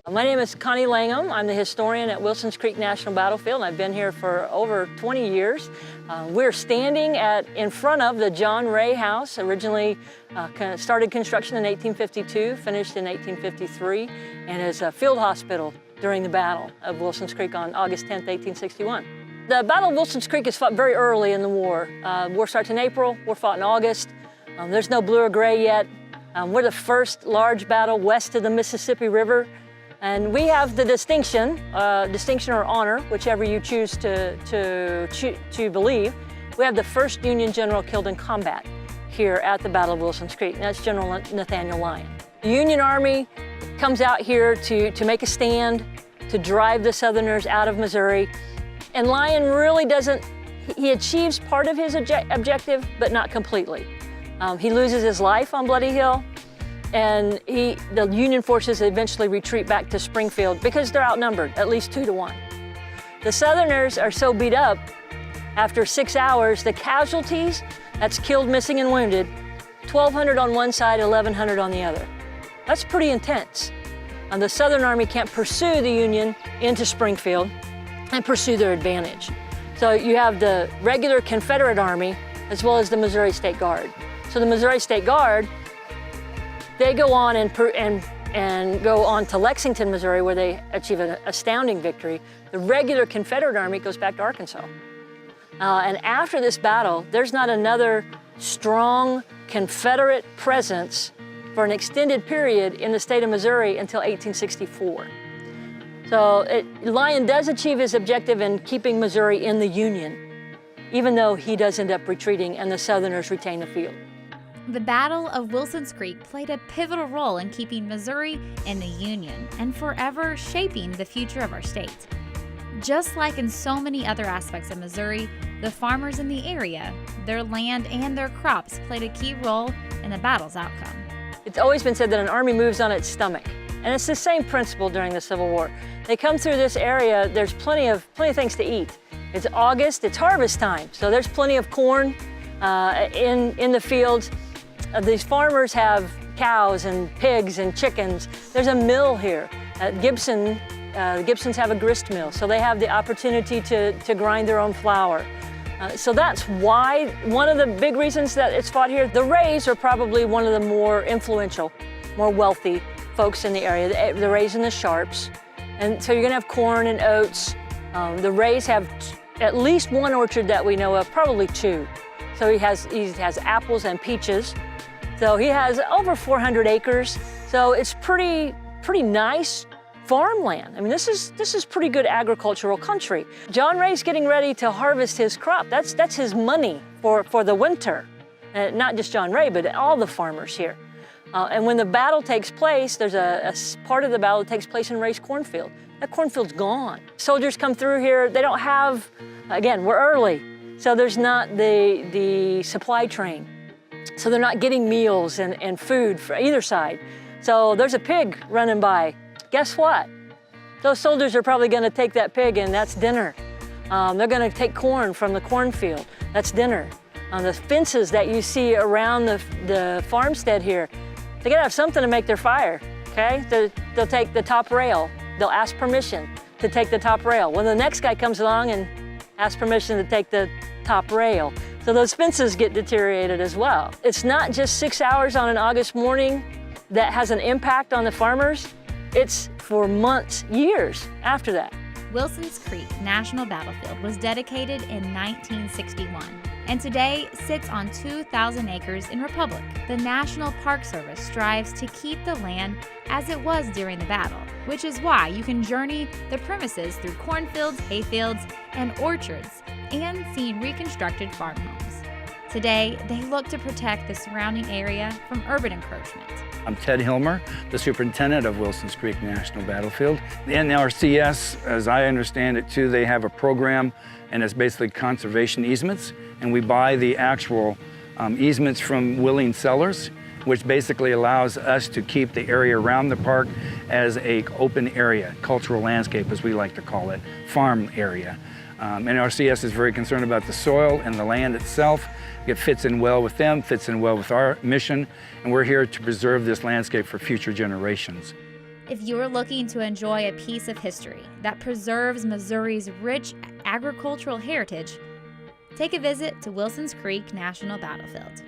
My name is Connie Langham. I'm the historian at Wilsons Creek National Battlefield, and I've been here for over 20 years. We're standing in front of the John Ray House, originally started construction in 1852, finished in 1853, and is a field hospital during the Battle of Wilsons Creek on August 10th, 1861. The Battle of Wilsons Creek is fought very early in the war. War starts in April, war fought in August. There's no blue or gray yet. We're the first large battle west of the Mississippi River. And we have the distinction or honor, whichever you choose to believe. We have the first Union general killed in combat here at the Battle of Wilsons Creek, and that's General Nathaniel Lyon. The Union Army comes out here to make a stand, to drive the Southerners out of Missouri. And Lyon really he achieves part of his objective, but not completely. He loses his life on Bloody Hill. And the Union forces eventually retreat back to Springfield because they're outnumbered, at least 2-1. The Southerners are so beat up, after 6 hours, the casualties, that's killed, missing, and wounded, 1,200 on one side, 1,100 on the other. That's pretty intense. And the Southern Army can't pursue the Union into Springfield and pursue their advantage. So you have the regular Confederate Army as well as the Missouri State Guard. So the Missouri State Guard, they go on and go on to Lexington, Missouri, where they achieve an astounding victory. The regular Confederate Army goes back to Arkansas. And after this battle, there's not another strong Confederate presence for an extended period in the state of Missouri until 1864. So Lyon does achieve his objective in keeping Missouri in the Union, even though he does end up retreating and the Southerners retain the field. The Battle of Wilsons Creek played a pivotal role in keeping Missouri in the Union and forever shaping the future of our state. Just like in so many other aspects of Missouri, the farmers in the area, their land and their crops played a key role in the battle's outcome. It's always been said that an army moves on its stomach, and it's the same principle during the Civil War. They come through this area, there's plenty of things to eat. It's August, it's harvest time, so there's plenty of corn in the fields. These farmers have cows and pigs and chickens. There's a mill here at Gibson. The Gibsons have a grist mill, so they have the opportunity to grind their own flour. So that's why, one of the big reasons that it's fought here. The Rays are probably one of the more influential, more wealthy folks in the area, the Rays and the Sharps. And so you're gonna have corn and oats. The Rays have at least one orchard that we know of, probably two. So he has apples and peaches. So he has over 400 acres. So it's pretty nice farmland. I mean, this is pretty good agricultural country. John Ray's getting ready to harvest his crop. That's his money for the winter. Not just John Ray, but all the farmers here. And when the battle takes place, there's a part of the battle that takes place in Ray's cornfield. That cornfield's gone. Soldiers come through here. They don't have, again, we're early. So there's not the supply train. So they're not getting meals and food for either side. So there's a pig running by. Guess what? Those soldiers are probably gonna take that pig and that's dinner. They're gonna take corn from the cornfield. That's dinner. The fences that you see around the farmstead here, they gotta have something to make their fire, okay? They'll take the top rail. They'll ask permission to take the top rail. Well, the next guy comes along and asks permission to take the top rail. So those fences get deteriorated as well. It's not just 6 hours on an August morning that has an impact on the farmers. It's for months, years after that. Wilsons Creek National Battlefield was dedicated in 1961 and today sits on 2,000 acres in Republic. The National Park Service strives to keep the land as it was during the battle, which is why you can journey the premises through cornfields, hayfields, and orchards, and see reconstructed farm homes. Today, they look to protect the surrounding area from urban encroachment. I'm Ted Hilmer, the superintendent of Wilsons Creek National Battlefield. The NRCS, as I understand it too, they have a program, and it's basically conservation easements, and we buy the actual easements from willing sellers, which basically allows us to keep the area around the park as an open area, cultural landscape as we like to call it, farm area. NRCS is very concerned about the soil and the land itself. It fits in well with them, fits in well with our mission, and we're here to preserve this landscape for future generations. If you're looking to enjoy a piece of history that preserves Missouri's rich agricultural heritage, take a visit to Wilson's Creek National Battlefield.